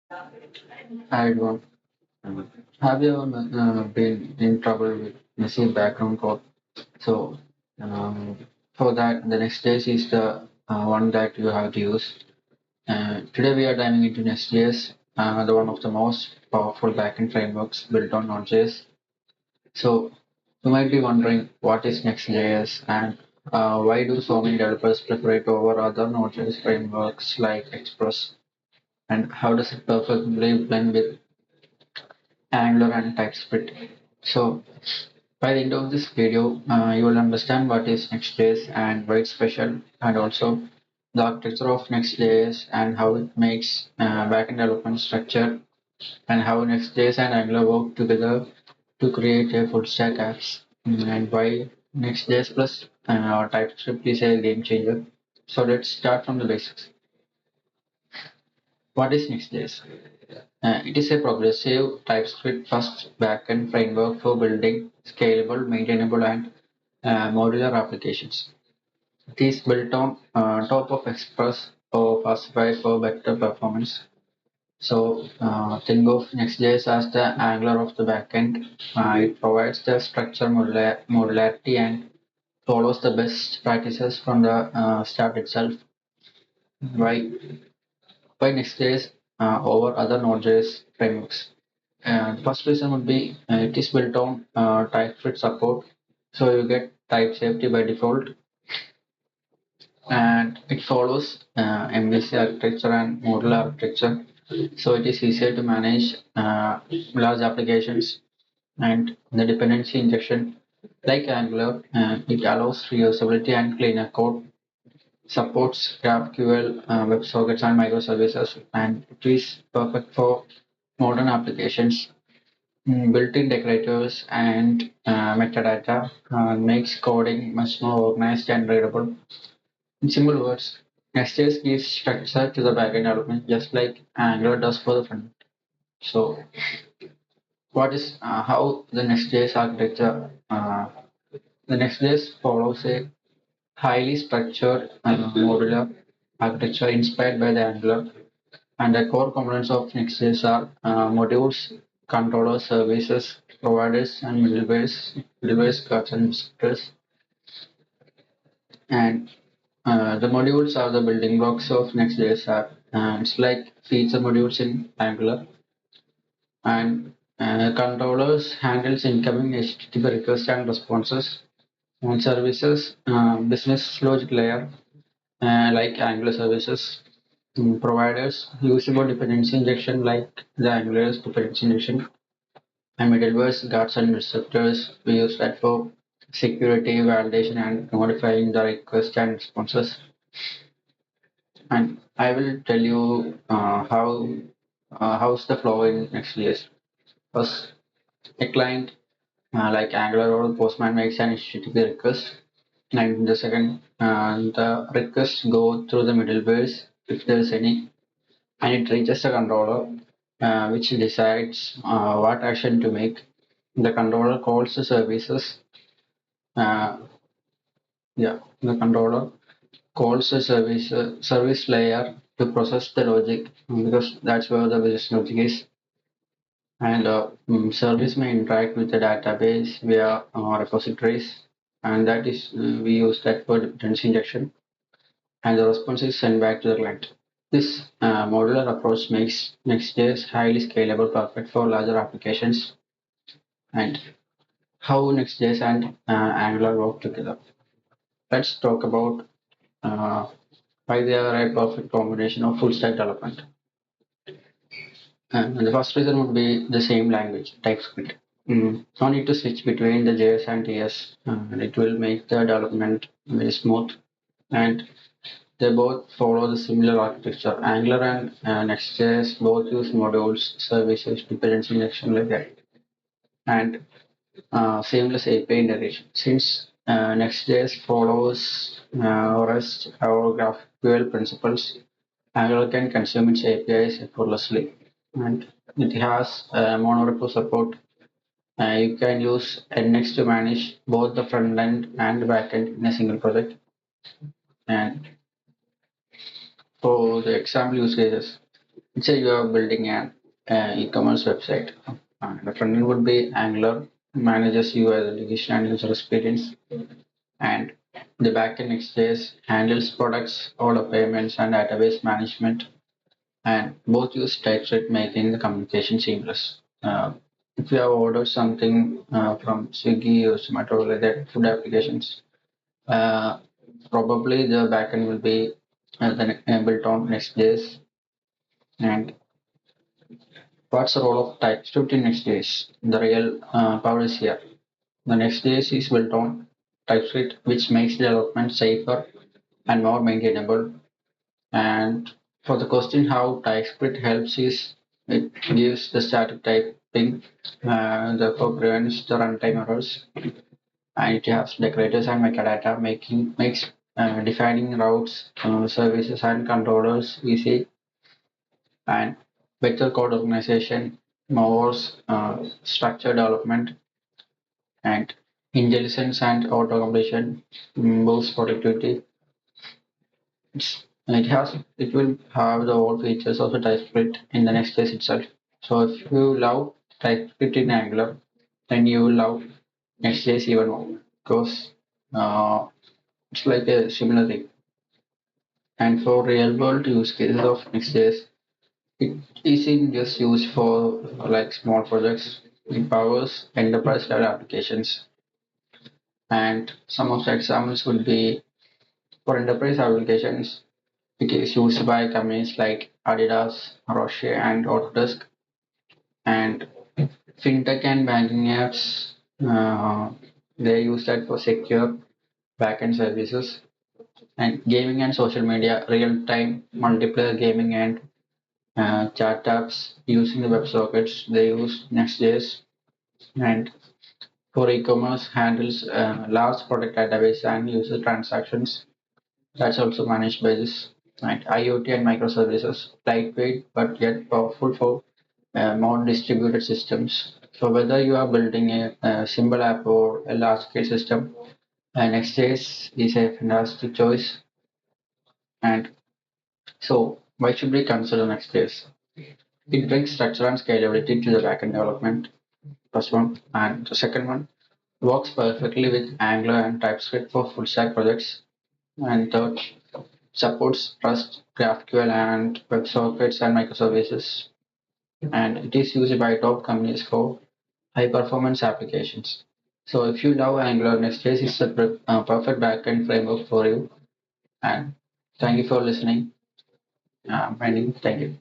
Hi everyone. Have you ever been in trouble with messy background code? So, um, for that, the next days is the one that you have to use. Today we are diving into NestJS, the one of the most powerful backend frameworks built on Node.js. So, you might be wondering what is NestJS and why do so many developers prefer it over other Node.js frameworks like Express, and how does it perfectly blend with Angular and TypeScript. So by the end of this video, you will understand what is Next.js and why it's special, and also the architecture of Next.js and how it makes backend development structure, and how Next.js and Angular work together to create a full stack apps, and why Next.js plus TypeScript is a game changer. So let's start from the basics. What is Next.js? It is a progressive TypeScript-first backend framework for building scalable, maintainable, and modular applications. It is built on top of Express or Fastify for better performance. So think of Next.js as the Angular of the backend. It provides the structure modularity and follows the best practices from the start itself. Why, why Next.js over other Node.js frameworks? First reason would be it is built on TypeScript support, so you get type safety by default, and it follows MVC architecture and modular architecture, so it is easier to manage large applications, and the dependency injection like Angular, it allows reusability and cleaner code, supports GraphQL, WebSockets, and microservices, and it is perfect for modern applications. Built-in decorators and metadata makes coding much more organized and readable. In simple words, NestJS gives structure to the backend development just like Angular does for the front. So, what is how the NestJS architecture? The NestJS follows a highly structured modular architecture inspired by the Angular, and the core components of NestJS are modules, controllers, services, providers, and middlewares, cards, and descriptors. And the modules are the building blocks of Next.js app. It's like feature modules in Angular. And controllers handles incoming HTTP requests and responses. And services, business logic layer, like Angular services. Providers, usable dependency injection like the Angular's dependency injection. And middleware's guards and receptors, we use that for security, validation, and modifying the request and responses. And I will tell you how's the flow in Next.js. First, a client like Angular or Postman makes an HTTP request, and the second, the requests go through the middlewares if there's any, and it reaches the controller, which decides what action to make. The controller calls the services. Uh, yeah, the controller calls the service layer to process the logic, because that's where the business logic is. And service may interact with the database via repositories, and that is we use that for dependency injection, and the response is sent back to the client. This modular approach makes Next.js highly scalable, perfect for larger applications. And how Next.js and Angular work together. Let's talk about why they are a perfect combination of full stack development. And the first reason would be the same language, TypeScript. No need to switch between the JS and TS, and it will make the development very smooth. And they both follow the similar architecture. Angular and Next.js both use modules, services, dependency injection like that, and seamless API integration. Since Next.js follows REST or GraphQL principles, Angular can consume its APIs effortlessly, and it has monorepo support. You can use NX to manage both the front end and the back end in a single project. And for the example use cases, Say you are building an e-commerce website. The front end would be Angular, manages UI navigation and user experience, and the backend NestJS handles products, order payments, and database management. And both use TypeScript, making the communication seamless. If you have ordered something from Swiggy or Zomato related food applications, uh, probably the backend will be then built on NestJS. And what's the role of TypeScript in NestJS? The real power is here. The NestJS is built on TypeScript, which makes development safer and more maintainable. And for the question how TypeScript helps is it gives the static typing, therefore prevents the runtime errors, and it has decorators and metadata, making makes defining routes, services, and controllers easy, and better code organization, more structured development, and intelligence and auto completion boosts productivity. It will have the all features of the TypeScript in the next case itself. So if you love TypeScript in Angular, then you will love Next.js even more because it's like a similar thing. And for real world use cases of Next.js, it isn't just used for like small projects. It powers enterprise level applications. And some of the examples would be for enterprise applications, it is used by companies like Adidas, Roche, and Autodesk. And fintech and banking apps, they use that for secure backend services. And gaming and social media, real-time multiplayer gaming and chat apps using the WebSockets. They use Next.js. And for e-commerce, handles large product database and user transactions. That's also managed by this. Right. IoT and microservices, lightweight but yet powerful for more distributed systems. So whether you are building a simple app or a large-scale system, Next.js is a fantastic choice. And so why should we consider Next.js? It brings structure and scalability to the backend development. First one, and the second one works perfectly with Angular and TypeScript for full stack projects. And third, supports Rust, GraphQL, and WebSockets and microservices. And it is used by top companies for high performance applications. So if you love Angular, Next.js is a perfect backend framework for you. And thank you for listening. Thank you.